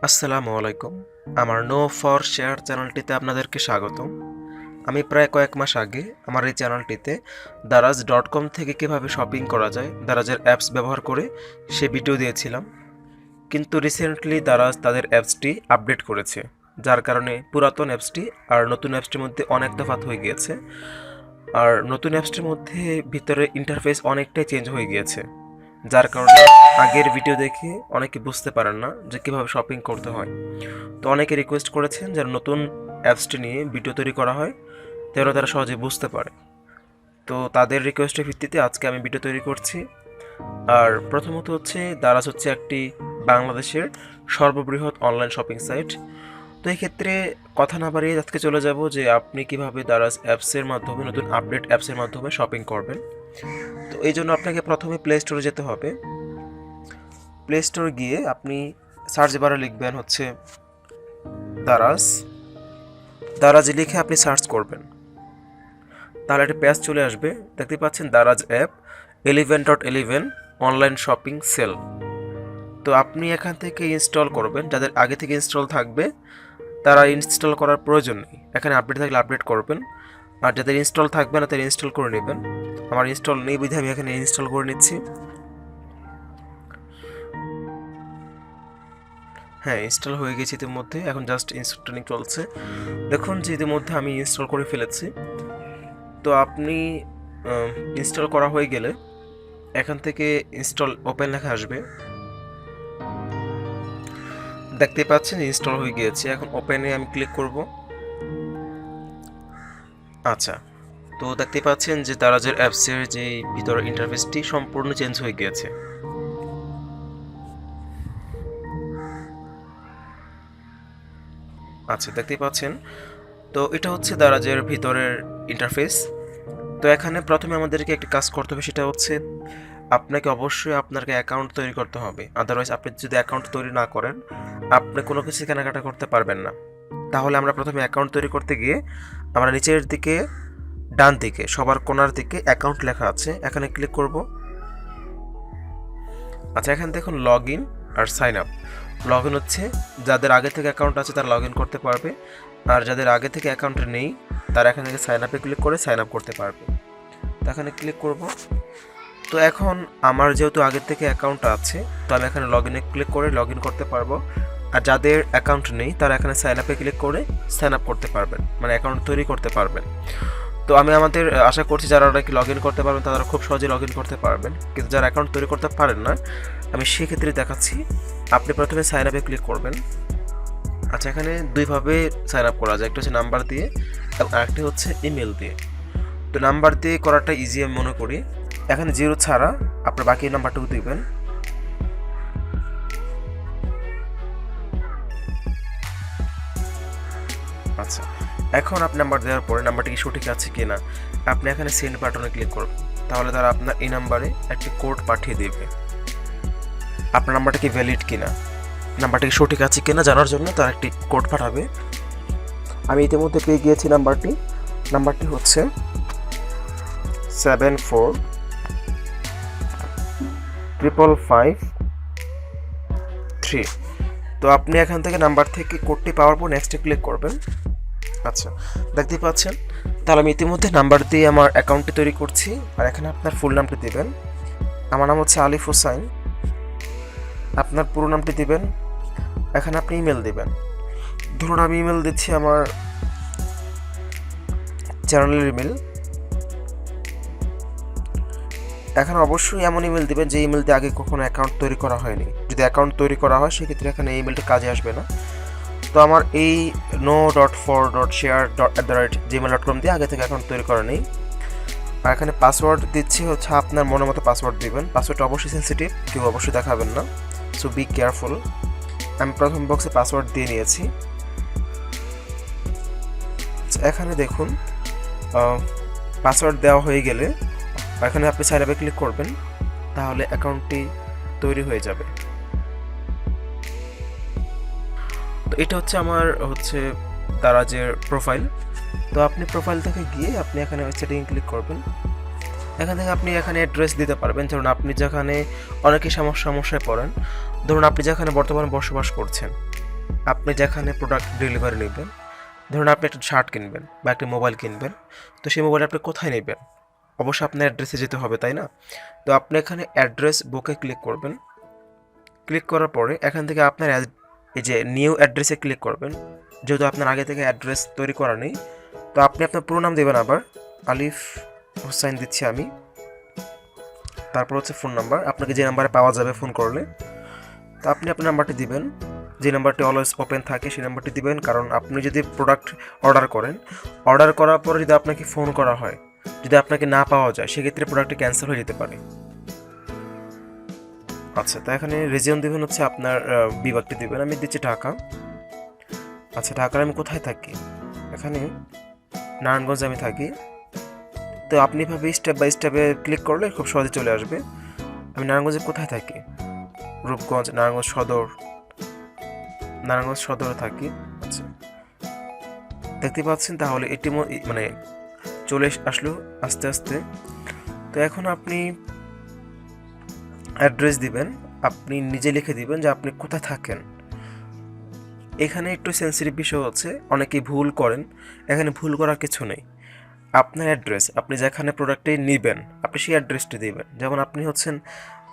আসসালামু আলাইকুম। আমার নো ফর শেয়ার চ্যানেলটিতে আপনাদেরকে স্বাগতম। আমি প্রায় কয়েক মাস আগে আমার এই চ্যানেলটিতে দারাজ.com থেকে কীভাবে শপিং করা যায় দারাজের অ্যাপস ব্যবহার করে সে ভিডিও দিয়েছিলাম। কিন্তু রিসেন্টলি দারাজ তাদের অ্যাপসটি আপডেট করেছে, যার কারণে পুরাতন অ্যাপসটি আর নতুন অ্যাপসটির মধ্যে অনেক তফাৎ হয়ে গিয়েছে। আর নতুন অ্যাপসটির মধ্যে ভিতরে ইন্টারফেস অনেকটাই চেঞ্জ হয়ে গিয়েছে, যার কারণে আগের ভিডিও দেখে অনেকে বুঝতে পারেন না যে কীভাবে শপিং করতে হয়। তো অনেকে রিকোয়েস্ট করেছেন যে নতুন অ্যাপসটি নিয়ে ভিডিও তৈরি করা হয়, তাহলে তারা সহজে বুঝতে পারে। তো তাদের রিকোয়েস্টের ভিত্তিতে আজকে আমি ভিডিও তৈরি করছি। আর প্রথমত হচ্ছে দারাজ হচ্ছে একটি বাংলাদেশের সর্ববৃহৎ অনলাইন শপিং সাইট। তো এই ক্ষেত্রে কথা না বাড়িয়ে আজকে চলে যাব যে আপনি কিভাবে দারাজ অ্যাপসের মাধ্যমে, নতুন আপডেট অ্যাপসের মাধ্যমে শপিং করবেন। তো এই জন্য আপনাকে প্রথমে প্লে স্টোরে যেতে হবে। প্লে স্টোরে গিয়ে আপনি সার্চ বারে লিখবেন হচ্ছে দারাজ। দারাজ লিখে আপনি সার্চ করবেন, তাহলে একটা পেজ চলে আসবে। দেখতে পাচ্ছেন Daraz app 11.11 online shopping sale. তো আপনি এখান থেকে ইনস্টল করবেন। যাদের আগে থেকে ইনস্টল থাকবে তারা ইনস্টল করার প্রয়োজন নেই, এখানে আপডেট থাকলে আপডেট করবেন। আর যাদের ইনস্টল থাকবে না তারা ইনস্টল করে নেবেন। আমার ইনস্টল নেই বুঝে আমি এখানে ইনস্টল করে নিচ্ছি। হ্যাঁ, ইনস্টল হয়ে গেছে ইতিমধ্যে, এখন জাস্ট ইনস্টলিং চলছে। দেখুন যে ইতিমধ্যে আমি ইনস্টল করে ফেলেছি। তো আপনি ইনস্টল করা হয়ে গেলে এখান থেকে ইনস্টল ওপেন লেখা আসবে। দেখতে পাচ্ছেন ইনস্টল হয়ে গিয়েছে। এখন ওপেনে আমি ক্লিক করব। আচ্ছা, তো দেখতে পাচ্ছেন যে দারাজের অ্যাপসের যে ভিতরের ইন্টারফেসটি সম্পূর্ণ চেঞ্জ হয়ে গিয়েছে। আচ্ছা, দেখতে পাচ্ছেন। তো এটা হচ্ছে দারাজের ভিতরের ইন্টারফেস। তো এখানে প্রথমে আমাদেরকে একটি কাজ করতে হবে, সেটা হচ্ছে আপনাকে অবশ্যই আপনাকে অ্যাকাউন্ট তৈরি করতে হবে। আদারওয়াইজ আপনি যদি অ্যাকাউন্ট তৈরি না করেন আপনি কোনো কিছু কেনাকাটা করতে পারবেন না। তাহলে আমরা প্রথমে অ্যাকাউন্ট তৈরি করতে গিয়ে আমরা নিচের দিকে ডান দিকে সবার কোণার দিকে অ্যাকাউন্ট লেখা আছে, এখানে ক্লিক করব। আচ্ছা, এখানে দেখুন লগ ইন আর সাইন আপ। লগ ইন হচ্ছে যাদের আগে থেকে অ্যাকাউন্ট আছে তারা লগ ইন করতে পারবে, আর যাদের আগে থেকে অ্যাকাউন্ট নেই তারা এখান থেকে সাইন আপে ক্লিক করে সাইন আপ করতে পারবে। তো এখানে ক্লিক করব। তো এখন আমার যেহেতু আগের থেকে অ্যাকাউন্ট আছে, তো আমি এখানে লগ ইনে ক্লিক করে লগ ইন করতে পারবো। আর যাদের অ্যাকাউন্ট নেই তারা এখানে সাইন আপে ক্লিক করে সাইন আপ করতে পারবেন, মানে অ্যাকাউন্ট তৈরি করতে পারবেন। তো আমি আশা করছি যারা নাকি লগ ইন করতে পারবেন তারা খুব সহজে লগ ইন করতে পারবেন, কিন্তু যারা অ্যাকাউন্ট তৈরি করতে পারেন না আমি সেক্ষেত্রে দেখাচ্ছি। আপনি প্রথমে সাইন আপে ক্লিক করবেন। আচ্ছা, এখানে দুইভাবে সাইন আপ করা যায়, একটা হচ্ছে নাম্বার দিয়ে এবং আরেকটি হচ্ছে ইমেল দিয়ে। তো নাম্বার দিয়ে করাটা ইজি আমি মনে করি। এখানে 0 ছাড়া আপনার বাকি নাম্বারটুকু দিবেন। আচ্ছা, এখন আপনি নাম্বার দেওয়ার পরে নাম্বারটি কি সঠিক আছে কিনা আপনি এখানে সেন্ড বাটনে ক্লিক করবেন। তাহলে তারা আপনার এই নাম্বারে একটি কোড পাঠিয়ে দেবে। আপনার নাম্বারটা কি ভ্যালিড কিনা, নাম্বারটা কি সঠিক আছে কিনা জানার জন্য তারা একটি কোড পাঠাবে। আমি ইতিমধ্যে পেয়ে গিয়েছি নাম্বারটি হচ্ছে 745553। তো আপনি এখান থেকে নাম্বার থেকে কোডটি পাওয়ার পর নেক্সটে ক্লিক করবেন। আচ্ছা, দেখতে পাচ্ছেন। তাহলে আমি ইতিমধ্যে নাম্বার দিয়ে আমার অ্যাকাউন্টটি তৈরি করছি। আর এখানে আপনার ফুল নামটি দেবেন। আমার নাম হচ্ছে আলিফ হোসাইন। আপনার পুরো নামটি দিবেন। এখানে আপনি ইমেল দিবেন। ধরুন আমি ইমেল দিচ্ছি আমার চ্যানেলের ইমেল। এখানে অবশ্যই এমন ইমেল দিবেন যে ইমেল দিয়ে আগে কখনো অ্যাকাউন্ট তৈরি করা হয়নি। যদি অ্যাকাউন্ট তৈরি করা হয় সেক্ষেত্রে এখানে এই ইমেলটা কাজে আসবে না। তো আমার এই no.for.share@gmail.com দিয়ে আগে থেকে অ্যাকাউন্ট তৈরি করা নেই। আর এখানে পাসওয়ার্ড দিচ্ছি হচ্ছে আপনার মনের মতো পাসওয়ার্ড দিবেন। পাসওয়ার্ডটা অবশ্যই সেন্সিটিভ, কেউ অবশ্যই দেখাবেন না, সো বি কেয়ারফুল। আমি প্রথম বক্সে পাসওয়ার্ড দিয়ে নিয়েছি। এখানে দেখুন পাসওয়ার্ড দেওয়া হয়ে গেলে এখানে আপনি সাইন আপে ক্লিক করবেন, তাহলে অ্যাকাউন্টটি তৈরি হয়ে যাবে। তো এটা হচ্ছে আমার দারাজের প্রোফাইল। তো আপনি প্রোফাইল থেকে গিয়ে আপনি এখানে সেটিং ক্লিক করবেন। এখান থেকে আপনি এখানে অ্যাড্রেস দিতে পারবেন। ধরুন আপনি যেখানে অনেকেই সমস্যায় পড়েন, ধরুন আপনি যেখানে বর্তমানে বসবাস করছেন আপনি যেখানে প্রোডাক্ট ডেলিভারি নেবেন, ধরুন আপনি একটা শার্ট কিনবেন বা একটা মোবাইল কিনবেন, তো সেই মোবাইল আপনি কোথায় নেবেন? অবশ্যই আপনার অ্যাড্রেসে যেতে হবে, তাই না? তো আপনি এখানে অ্যাড্রেস বুকে ক্লিক করবেন। ক্লিক করার পরে এখান থেকে আপনার এই যে নিউ অ্যাড্রেসে ক্লিক করবেন। যেহেতু আপনার আগে থেকে অ্যাড্রেস তৈরি করা নেই, তো আপনি আপনার পুরো নাম দেবেন। আবার আলিফ হোসাইন দিচ্ছি আমি। তারপর হচ্ছে ফোন নাম্বার, আপনাকে যে নাম্বারে পাওয়া যাবে ফোন করলে, তো আপনি আপনার নাম্বারটি দিবেন। যে নাম্বারটি অলওয়েজ ওপেন থাকে সেই নাম্বারটি দিবেন, কারণ আপনি যদি প্রোডাক্ট অর্ডার করেন, অর্ডার করার পরে যদি আপনাকে ফোন করা হয়, যদি আপনাকে না পাওয়া যায়, সেক্ষেত্রে প্রোডাক্টটি ক্যান্সেল হয়ে যেতে পারে। আচ্ছা, তো এখানে রিজিয়ন দেবেন হচ্ছে আপনার বিভাগটি দেবেন। আমি দিচ্ছি ঢাকা। আচ্ছা, ঢাকার আমি কোথায় থাকি? এখানে নারায়ণগঞ্জে আমি থাকি। তো আপনি এভাবে স্টেপ বাই স্টেপে ক্লিক করলে খুব সহজে চলে আসবে। আমি নারায়ণগঞ্জে কোথায় থাকি? রূপগঞ্জ, নারায়ণগঞ্জ সদর, নারায়ণগঞ্জ সদরে থাকি। আচ্ছা, দেখতে পাচ্ছেন, তাহলে এটি মানে চলে আসলো আস্তে আস্তে। তো এখন আপনি অ্যাড্রেস দিবেন, আপনি নিজে লিখে দিবেন যে আপনি কোথায় থাকেন। এখানে একটু সেন্সিটিভ বিষয় হচ্ছে, অনেকেই ভুল করেন। এখানে ভুল করার কিছু নেই। আপনার অ্যাড্রেস, আপনি যেখানে প্রোডাক্টটি নেবেন, আপনি সেই অ্যাড্রেসটি দেবেন। যেমন আপনি হচ্ছেন,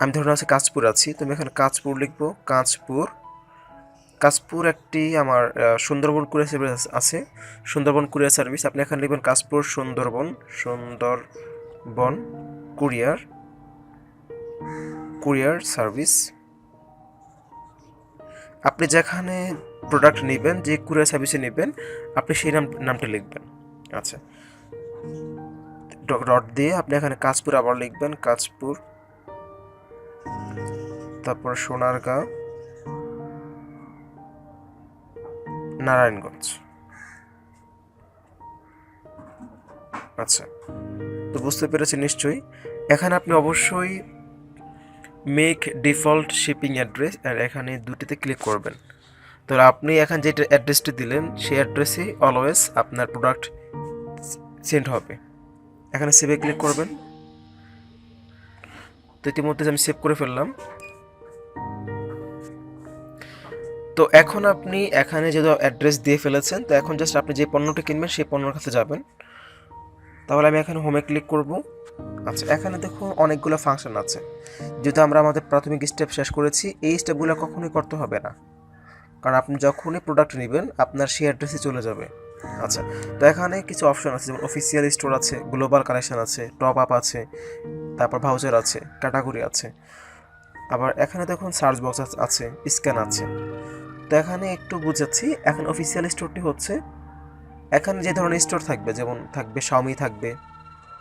আমি ধরুন আছে কাঁচপুর আছি, তো আমি এখানে কাঁচপুর লিখবো। কাঁচপুর, কাঁচপুর একটি আমার সুন্দরবন কুরিয়ার সার্ভিস আছে, সুন্দরবন কুরিয়ার সার্ভিস। আপনি এখানে লিখবেন Kanchpur Sundarban, Sundarban courier, courier service. আপনি যেখানে প্রোডাক্ট নেবেন, যে কুরিয়ার সার্ভিসে নেবেন, আপনি সেই নামটা লিখবেন। আচ্ছা, ডট দিয়ে আপনি এখানে কাঁচপুর আবার লিখবেন, কাঁচপুর, তারপর সোনারগাঁ, নারায়ণগঞ্জ। আচ্ছা, তো বুঝতে পেরেছেন নিশ্চয়ই। এখানে আপনি অবশ্যই মেক ডিফল্ট শিপিং অ্যাড্রেস, আর এখানে দুটিতে ক্লিক করবেন। তো আপনি এখানে যে অ্যাড্রেসটি দিলেন, সেই অ্যাড্রেসে অলওয়েজ আপনার প্রোডাক্ট সেন্ড হবে। এখানে সেভে ক্লিক করবেন। তো ইতিমধ্যে আমি সেভ করে ফেললাম। তো এখন আপনি এখানে যেহেতু অ্যাড্রেস দিয়ে ফেলেছেন, তো এখন জাস্ট আপনি যে পণ্যটি কিনবেন সেই পণ্যের কাছে যাবেন। তাহলে আমি এখানে হোমে ক্লিক করব। আচ্ছা, এখানে দেখুন অনেকগুলো ফাংশন আছে। যেহেতু আমরা আমাদের প্রাথমিক স্টেপ শেষ করেছি, এই স্টেপগুলো কখনোই করতে হবে না, কারণ আপনি যখনই প্রোডাক্ট নেবেন আপনার সেই অ্যাড্রেসে চলে যাবে। আচ্ছা, তো এখানে কিছু অপশন আছে, যেমন অফিসিয়াল স্টোর আছে, গ্লোবাল কানেকশন আছে, টপ আপ আছে, তারপর ভাউচার আছে, ক্যাটাগরি আছে। আবার এখানে দেখুন সার্চ বক্স আছে, স্ক্যান আছে। তো এখানে একটু বুঝাচ্ছি। এখন অফিসিয়াল স্টোরটি হচ্ছে, এখানে যে ধরনের স্টোর থাকবে, যেমন থাকবে শাওমি থাকবে,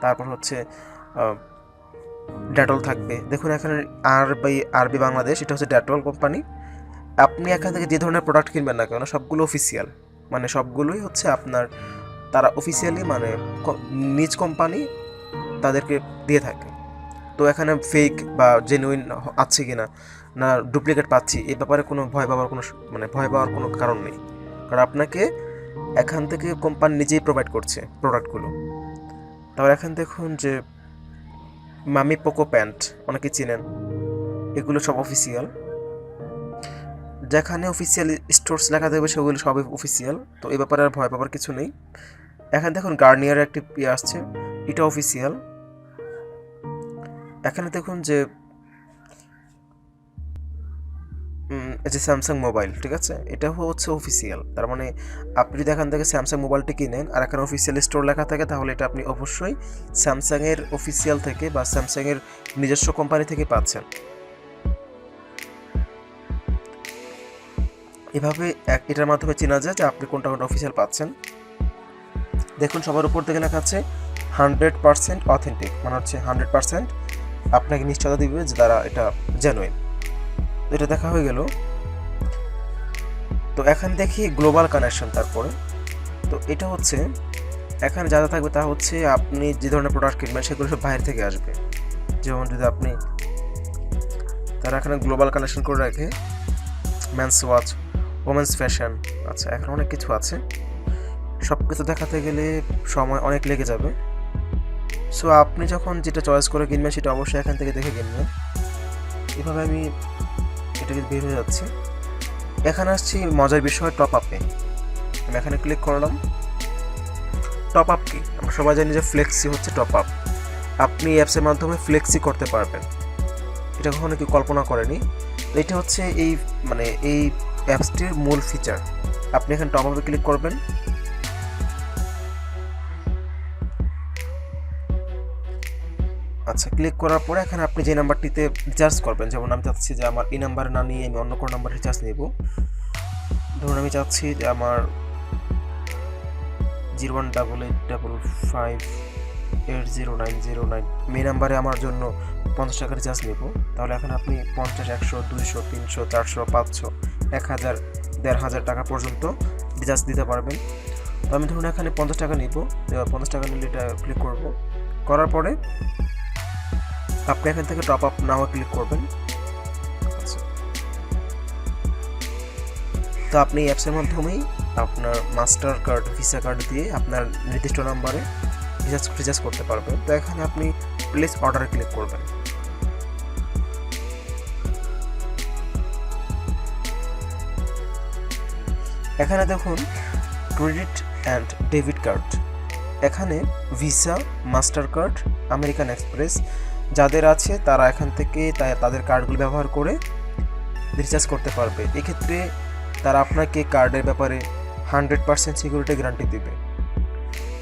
তারপর হচ্ছে ডেটল থাকবে। দেখুন এখানে আরবি বাংলাদেশ, এটা হচ্ছে ডেটল কোম্পানি। আপনি এখান থেকে যে ধরনের প্রোডাক্ট কিনবেন না কেন, সবগুলো অফিসিয়াল, মানে সবগুলোই হচ্ছে আপনার, তারা অফিসিয়ালি মানে নিজ কোম্পানি তাদেরকে দিয়ে থাকে। তো এখানে ফেক বা জেনুইন আছে কি না, না ডুপ্লিকেট পাচ্ছি, এ ব্যাপারে কোনো ভয় পাওয়ার কোনো কারণ নেই, কারণ আপনাকে এখান থেকে কোম্পানি নিজেই প্রোভাইড করছে প্রোডাক্টগুলো। তারপর এখানে দেখুন যে মামি পোকো প্যান্ট, অনেকে চিনেন, এগুলো সব অফিসিয়াল। যেখানে অফিসিয়াল স্টোরস লেখা থাকবে সেগুলো সবই অফিসিয়াল, তো এ ব্যাপারে আর ভয় পাওয়ার কিছু নেই। এখানে দেখুন গার্নিয়ার একটি আসছে, এটা অফিসিয়াল। এখানে দেখুন যে এই যে স্যামসাং মোবাইল, ঠিক আছে, এটা হচ্ছে অফিসিয়াল। তার মানে আপনি যদি এখান থেকে স্যামসাং মোবাইলটি কিনেন আর এখানে অফিসিয়াল স্টোর লেখা থাকে, তাহলে এটা আপনি অবশ্যই স্যামসাংয়ের অফিসিয়াল থেকে বা স্যামসাংয়ের নিজস্ব কোম্পানি থেকে পাচ্ছেন। এভাবে এটার মাধ্যমে চেনা যায় যে আপনি কোনটা অফিসিয়াল পাচ্ছেন। দেখুন সবার উপর থেকে লেখা আছে 100% অথেন্টিক, মানে হচ্ছে 100% আপনাকে নিশ্চয়তা দিবে যে তারা এটা জেনুইন। এটা দেখা হয়ে গেল। তো এখানে দেখি গ্লোবাল কানেকশন। তারপরে তো এটা হচ্ছে, এখানে যা যা থাকবে তা হচ্ছে আপনি যে ধরনের প্রোডাক্ট কিনবেন সেগুলো সব বাইরে থেকে আসবে। যেমন যদি আপনি, তারা এখানে গ্লোবাল কানেকশন করে রাখে, মেন্স ওয়াচ, ওমেন্স ফ্যাশন। আচ্ছা, এখানে অনেক কিছু আছে, সব কিছু দেখাতে গেলে সময় অনেক লেগে যাবে। সো আপনি যখন যেটা চয়েস করে কিনবেন সেটা অবশ্যই এখান থেকে দেখে কিনবেন। এভাবে আমি এটা বের হয়ে যাচ্ছি। এখানে আসছি মজার বিষয় টপ আপে। আমি এখানে ক্লিক করলাম। টপ আপ কি? আমরা সবাই জানি যে ফ্লেক্সি হচ্ছে টপ আপ। আপনি অ্যাপসের মাধ্যমে ফ্লেক্সি করতে পারবেন, এটা কখনো কি কল্পনা করেনি। এটা হচ্ছে এই অ্যাপসটির মূল ফিচার। আপনি এখানে টপ আপে ক্লিক করবেন। আচ্ছা, ক্লিক করার পরে এখানে আপনি যে নাম্বারটিতে রিচার্জ করবেন, যেমন আমি চাচ্ছি যে আমার এই নাম্বারে না নিয়ে আমি অন্য কোনো নাম্বার রিচার্জ নেব। ধরুন আমি চাচ্ছি যে আমার 018855800909 এই নাম্বারে আমার জন্য 50 টাকা রিচার্জ নেব। তাহলে এখানে আপনি 50, 100, 200, 300, 400, 500, 1000, 1500 টাকা পর্যন্ত রিচার্জ দিতে পারবেন। তো আমি ধরুন এখানে 50 টাকা নিব। 50 টাকা নিলে এটা ক্লিক করব। করার পরে আপনি এখান থেকে টপ আপ নাও ক্লিক করবেন। আচ্ছা, তো আপনি অ্যাপসের মাধ্যমেই আপনার মাস্টার কার্ড, ভিসা কার্ড দিয়ে আপনার নির্দিষ্ট নাম্বারে রিচার্জ করতে পারবেন। তো এখানে আপনি প্লেস অর্ডারে ক্লিক করবেন। এখানে দেখুন ক্রেডিট অ্যান্ড ডেবিট কার্ড। এখানে visa, master card, American express যাদের আছে তারা এখান থেকে তাদের কার্ডগুলো ব্যবহার করে রিচার্জ করতে পারবে। এক্ষেত্রে তারা আপনাকে কার্ডের ব্যাপারে 100% সিকিউরিটি গ্যারান্টি দেবে।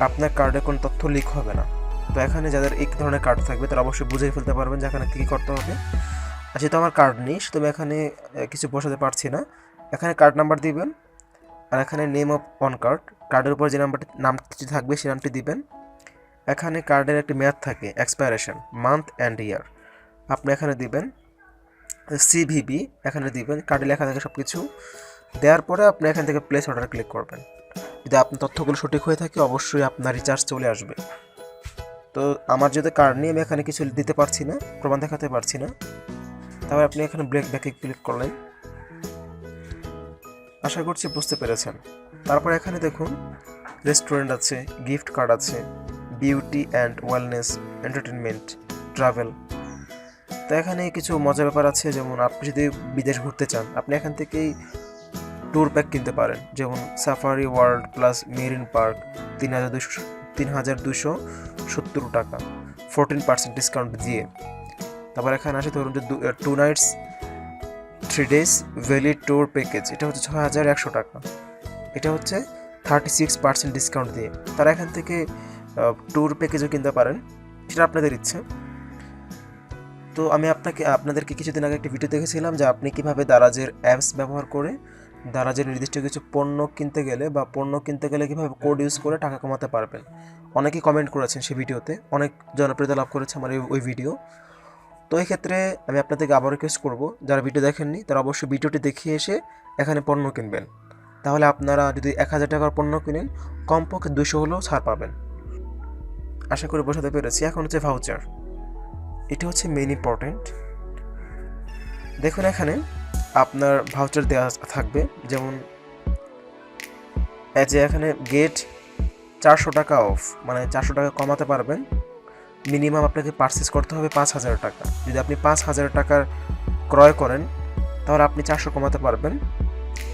আপনার কার্ডে কোনো তথ্য লিক হবে না। তো এখানে যাদের এই ধরনের কার্ড থাকবে তারা অবশ্যই বুঝে ফেলতে পারবেন যে এখানে কী করতে হবে। আর যেহেতু আমার কার্ড নেই, সেহেতু আমি এখানে কিছু বসাতে পারছি না। এখানে কার্ড নাম্বার দিবেন, আর এখানে নেম অফ অন কার্ড, কার্ডের উপর যে নামটি থাকবে সেই নামটি দিবেন। এখানে কার্ডের একটি মেয়াদ থাকে, এক্সপায়ারেশন, মান্থ অ্যান্ড ইয়ার, আপনি এখানে দিবেন। সিভিবি এখানে দিবেন, কার্ডে লেখা থাকে সব কিছু। দেওয়ার পরে আপনি এখান থেকে প্লেস অর্ডার ক্লিক করবেন। যদি আপনার তথ্যগুলো সঠিক হয়ে থাকে অবশ্যই আপনার রিচার্জ চলে আসবে। তো আমার যদি কার্ড নিয়ে আমি এখানে কিছু দিতে পারছি না, প্রমাণ দেখাতে পারছি না, তারপর আপনি এখানে ব্যাকে ক্লিক করলেন। আশা করছি বুঝতে পেরেছেন। তারপর এখানে দেখুন রেস্টুরেন্ট আছে, গিফট কার্ড আছে, beauty and wellness, entertainment, travel. তো এখানে কিছু মজার ব্যাপার আছে, যেমন আপনি যদি বিদেশ ঘুরতে চান আপনি এখান থেকেই ট্যুর প্যাক কিনতে পারেন, যেমন safari world plus marine park 3270 টাকা 14% ডিসকাউন্ট দিয়ে। তারপর এখানে আসে ধরুন যে 2 nights 3 days valley tour package, এটা হচ্ছে 6100 টাকা, এটা হচ্ছে 36% ডিসকাউন্ট দিয়ে। তারা এখান থেকে ট্যুর প্যাকেজও কিনতে পারেন, সেটা আপনাদের ইচ্ছে। তো আমি আপনাদেরকে কিছুদিন আগে একটি ভিডিও দেখেছিলাম যে আপনি কীভাবে দারাজের অ্যাপস ব্যবহার করে দারাজের নির্দিষ্ট কিছু পণ্য কিনতে গেলে কীভাবে কোড ইউজ করে টাকা কমাতে পারবেন। অনেকেই কমেন্ট করেছেন সেই ভিডিওতে, অনেক জনপ্রিয়তা লাভ করেছে আমার ওই ভিডিও। তো এই ক্ষেত্রে আমি আপনাদেরকে আবার রিকোয়েস্ট করব, যারা ভিডিও দেখেননি তারা অবশ্যই ভিডিওটি দেখিয়ে এসে এখানে পণ্য কিনবেন। তাহলে আপনারা যদি 1000 টাকার পণ্য কিনেন কমপক্ষে 200 হলেও ছাড় পাবেন। আশা করি বোঝাতে পেরেছি। এখন হচ্ছে ভাউচার, এটা হচ্ছে মেইন ইম্পর্টেন্ট। দেখুন এখানে আপনার ভাউচার দেওয়া থাকবে, যেমন এখানে গেট 400 টাকা অফ, মানে 400 টাকা কমাতে পারবেন। মিনিমাম আপনাকে পারচেস করতে হবে 5000 টাকা। যদি আপনি 5000 টাকার ক্রয় করেন তাহলে আপনি 400 কমাতে পারবেন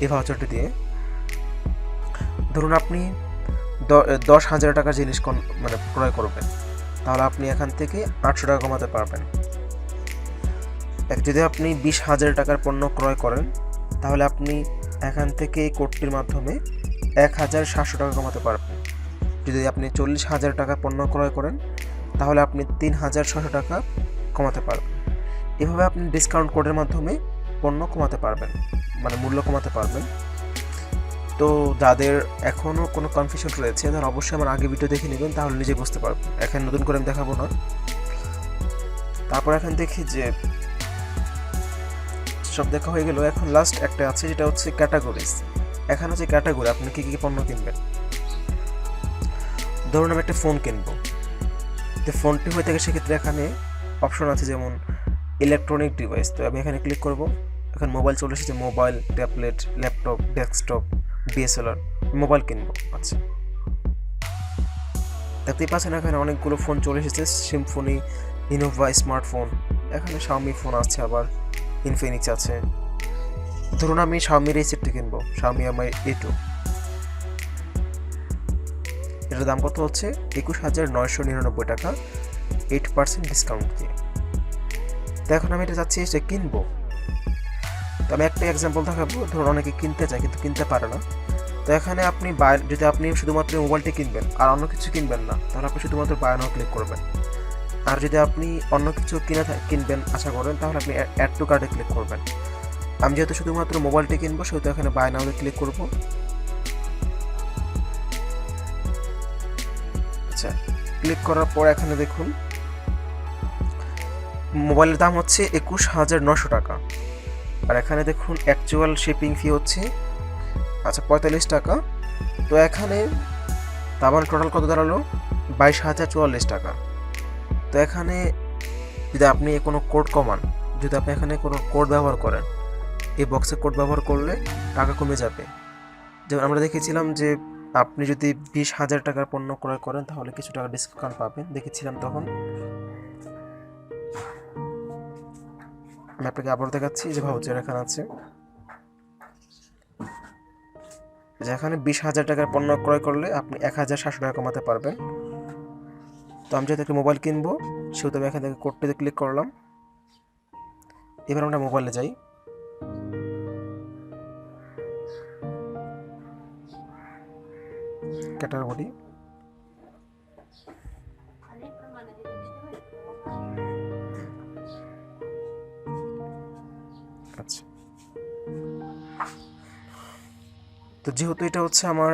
এই ভাউচারটি দিয়ে। ধরুন আপনি 10,000 টাকার জিনিস ক্রয় করবেন, তাহলে আপনি এখান থেকে 800 টাকা কমাতে পারবেন। যদি আপনি 20,000 টাকার পণ্য ক্রয় করেন তাহলে আপনি এখান থেকে এই কোডটির মাধ্যমে 1700 টাকা কমাতে পারবেন। যদি আপনি 40,000 টাকার পণ্য ক্রয় করেন তাহলে আপনি 3600 টাকা কমাতে পারবেন। এভাবে আপনি ডিসকাউন্ট কোডের মাধ্যমে পণ্য কমাতে পারবেন, মানে মূল্য কমাতে পারবেন। তো যাদের এখনও কোনো কনফিউশন রয়েছে তারা অবশ্যই আমার আগে ভিডিও দেখে নেবেন, তাহলে নিজে বুঝতে পারবেন। এখানে নতুন করে আমি দেখাবো না। তারপর এখন দেখি যে সব দেখা হয়ে গেল। এখন লাস্ট একটা আছে, যেটা হচ্ছে ক্যাটাগরিজ। এখানে হচ্ছে ক্যাটাগরি, আপনি কী কী পণ্য কিনবেন। ধরুন আমি একটা ফোন কিনবো, যে ফোনটি হয়ে থাকে সেক্ষেত্রে এখানে অপশন আছে যেমন ইলেকট্রনিক ডিভাইস। তো আমি এখানে ক্লিক করব। এখন মোবাইল চলে এসেছে, mobile, tablet, laptop, desktop, DSLR, mobile কিনবো। আচ্ছা, দেখতেই পাচ্ছেন এখানে অনেকগুলো ফোন চলে এসেছে, সিম্ফনি, ইনোভা স্মার্টফোন, এখানে শাওমি ফোন আছে, আবার ইনফিনিক্স আছে। ধরুন আমি Xiaomi এই সেটটি কিনবো, Xiaomi Mi A2। এটার দাম কত হচ্ছে 21,999 টাকা 8% ডিসকাউন্ট দিয়ে। তো এখন আমি এটা চাচ্ছি যে কিনবো। তো আমি একটা এক্সাম্পল দেখাবো। ধরুন অনেকে কিনতে চায় কিন্তু কিনতে পারে না। তো এখানে আপনি যদি আপনি শুধুমাত্র মোবাইলটি কিনবেন আর অন্য কিছু কিনবেন না, তাহলে আপনি শুধুমাত্র বাই নাও ক্লিক করবেন। আর যদি আপনি অন্য কিছু কিনবেন আশা করেন, তাহলে আপনি অ্যাড টু কার্টে ক্লিক করবেন। আমি যেহেতু শুধুমাত্র মোবাইলটি কিনবো, সেহেতু এখানে বাই নাও ক্লিক করব। আচ্ছা, ক্লিক করার পর এখানে দেখুন মোবাইলের দাম হচ্ছে 21,900 টাকা। আর এখানে দেখুন অ্যাকচুয়াল শিপিং ফি হচ্ছে 45 টাকা। তো এখানে তার টোটাল কত দাঁড়ালো 22,044 টাকা। তো এখানে যদি আপনি কোনো কোড কমান, যদি আপনি এখানে কোনো কোড ব্যবহার করেন, এই বক্সে কোড ব্যবহার করলে টাকা কমে যাবে। যেমন আমরা দেখেছিলাম যে আপনি যদি 20,000 টাকার পণ্য ক্রয় করেন তাহলে কিছু টাকা ডিসকাউন্ট পাবেন, দেখেছিলাম তখন। আমি আপনাকে আবার দেখাচ্ছি যে ভাউচার এখানে আছে, যেখানে 20,000 টাকার পণ্য ক্রয় করলে আপনি 1,700 টাকা কমাতে পারবেন। তো আমি যেহেতু একটা মোবাইল কিনবো, সেহেতু আমি এখান থেকে কোডটিতে ক্লিক করলাম। এবার আমরা মোবাইলে যাই। ক্যাটাগরি, আচ্ছা। তো যেহেতু এটা হচ্ছে আমার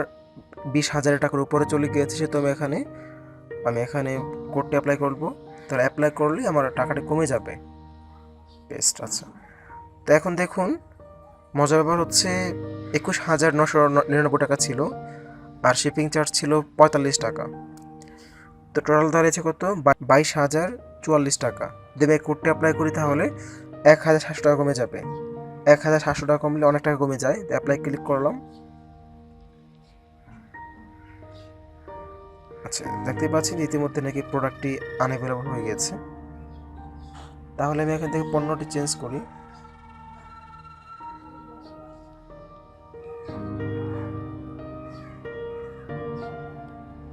20,000 টাকার উপরে চলে গিয়েছে, সেহেতু আমি এখানে কোডটি অ্যাপ্লাই করব। তাহলে অ্যাপ্লাই করলে আমার টাকাটা কমে যাবে। বেস্ট। আচ্ছা, তো এখন দেখুন মজার ব্যাপার হচ্ছে 21,999 টাকা ছিল, আর শিপিং চার্জ ছিল 45 টাকা। তো টোটাল দাঁড়িয়েছে কত 22,044 টাকা। দেবে কোডটি অ্যাপ্লাই করি তাহলে 1,700 টাকা কমে যাবে। 1,700 টাকা কমলে অনেক টাকা কমে যায়। অ্যাপ্লাই ক্লিক করলাম। আচ্ছা, দেখতে পাচ্ছি ইতিমধ্যে নাকি প্রোডাক্টটি আনঅ্যাভেলেবল হয়ে গেছে। তাহলে আমি এখান থেকে পণ্যটি চেঞ্জ করি।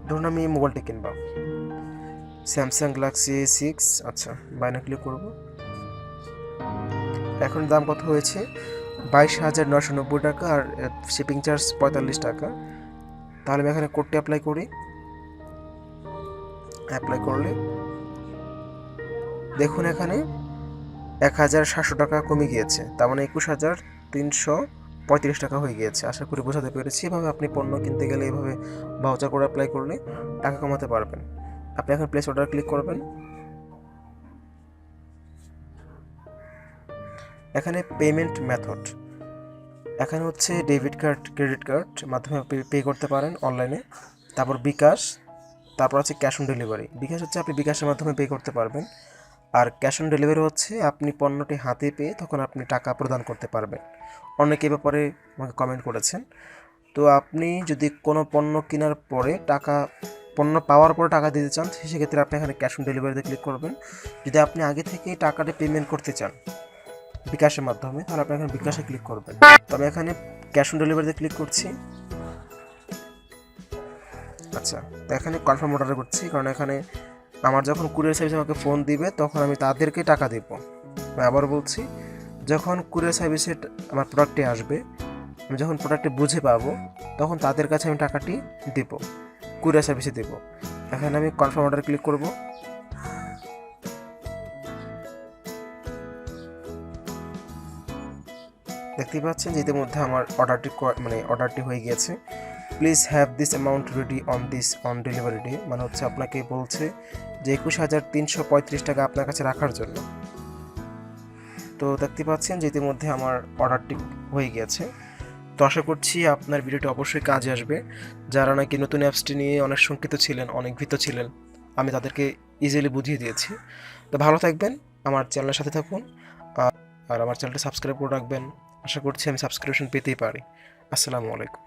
ধরুন আমি মোবাইলটি কিনবো, স্যামসাং গ্যালাক্সি A6। আচ্ছা, বাইরে ক্লিক করব। এখন দাম কত হয়েছে 22,990 টাকা, আর শিপিং চার্জ 45 টাকা। তাহলে আমি এখানে কোডটি অ্যাপ্লাই করি। অ্যাপ্লাই করলে দেখুন এখানে 1,700 টাকা কমে গিয়েছে, তার মানে 21,335 টাকা হয়ে গিয়েছে। আশা করি বোঝাতে পেরেছি। এভাবে আপনি পণ্য কিনতে গেলে এইভাবে ভাউচার কোড অ্যাপ্লাই করলে টাকা কমাতে পারবেন। আপনি এখন প্লেস অর্ডার ক্লিক করবেন। এখানে পেমেন্ট মেথড, এখানে হচ্ছে ডেবিট কার্ড, ক্রেডিট কার্ড মাধ্যমে পে করতে পারেন অনলাইনে। তারপর বিকাশ, তারপর আছে ক্যাশ অন ডেলিভারি। বিকাশ হচ্ছে আপনি বিকাশের মাধ্যমে পে করতে পারবেন, আর ক্যাশ অন ডেলিভারি হচ্ছে আপনি পণ্যটি হাতে পেয়ে তখন আপনি টাকা প্রদান করতে পারবেন। অনেকে ব্যাপারে আমাকে কমেন্ট করেছেন। তো আপনি যদি কোনো পণ্য কেনার পরে পণ্য পাওয়ার পরে টাকা দিতে চান, সেক্ষেত্রে আপনি এখানে ক্যাশ অন ডেলিভারিতে ক্লিক করবেন। যদি আপনি আগে থেকে টাকাটা পেমেন্ট করতে চান বিকাশের মাধ্যমে, তাহলে আপনি এখানে বিকাশে ক্লিক করবেন। তো আমি এখানে ক্যাশ অন ডেলিভারিতে ক্লিক করছি। আচ্ছা, তো এখানে কনফার্ম অর্ডার করছি, কারণ এখানে আমার যখন কুরিয়ার সার্ভিস আমাকে ফোন দিবে তখন আমি তাদেরকে টাকা দেব। আমি আবার বলছি, যখন কুরিয়ার সার্ভিসে আমার প্রোডাক্টটি আসবে, আমি যখন প্রোডাক্টটি বুঝে পাবো তখন তাদের কাছে আমি টাকাটি দেব, কুরিয়ার সার্ভিসে দেব। এখানে আমি কনফার্ম অর্ডার ক্লিক করব। দেখতেই পাচ্ছেন যে ইতিমধ্যে আমার অর্ডারটি হয়ে গিয়েছে। Please have this amount ready on delivery day, মানে হচ্ছে আপনাকে বলছে যে 21,335 টাকা আপনার কাছে রাখার জন্য। তো দেখতে পাচ্ছেন যে ইতিমধ্যে আমার অর্ডারটি হয়ে গিয়েছে। তো আশা করছি আপনার ভিডিওটি অবশ্যই কাজে আসবে। যারা নাকি নতুন অ্যাপসটি নিয়ে অনেক শঙ্কিত ছিলেন, অনেক ভীত ছিলেন, আমি তাদেরকে ইজিলি বুঝিয়ে দিয়েছি। তো ভালো থাকবেন, আমার চ্যানেলের সাথে থাকুন, আর আমার চ্যানেলটি সাবস্ক্রাইব করে রাখবেন। আশা করছি আমি সাবস্ক্রিপশন পেতেই পারি। আসসালামু আলাইকুম।